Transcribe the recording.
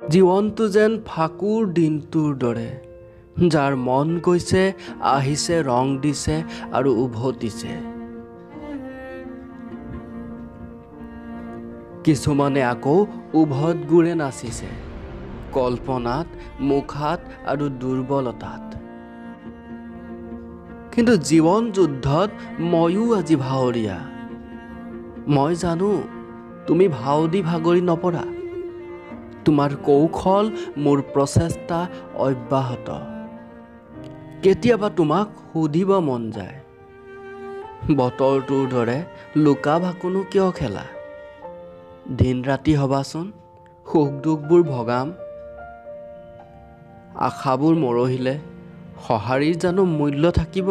জীৱনটো যেন ফাকুৰ দিনটোৰ দৰে, যাৰ মন গৈছে আহিছে, ৰং দিছে আৰু উভতিছে। কিছুমানে আকৌ উভত গোৰে নাচিছে, কল্পনাত, মুখাত আৰু দুৰ্বলতাত। কিন্তু জীৱন যুদ্ধত ময়ো আজি ভাৱৰীয়া। মই জানো তুমি ভাও দি ভাগৰি নপৰা। তোমাৰ কৌশল, মোৰ প্ৰচেষ্টা অব্যাহত। কেতিয়াবা তোমাক সুধিব মন যায়, বতৰটোৰ দৰে লুকা ভাকুনো কিয় খেলা? দিন ৰাতি হবাচোন, সুখ দুখবোৰ ভগাম। আশাবোৰ মৰহিলে সঁহাৰিৰ জানো মূল্য থাকিব?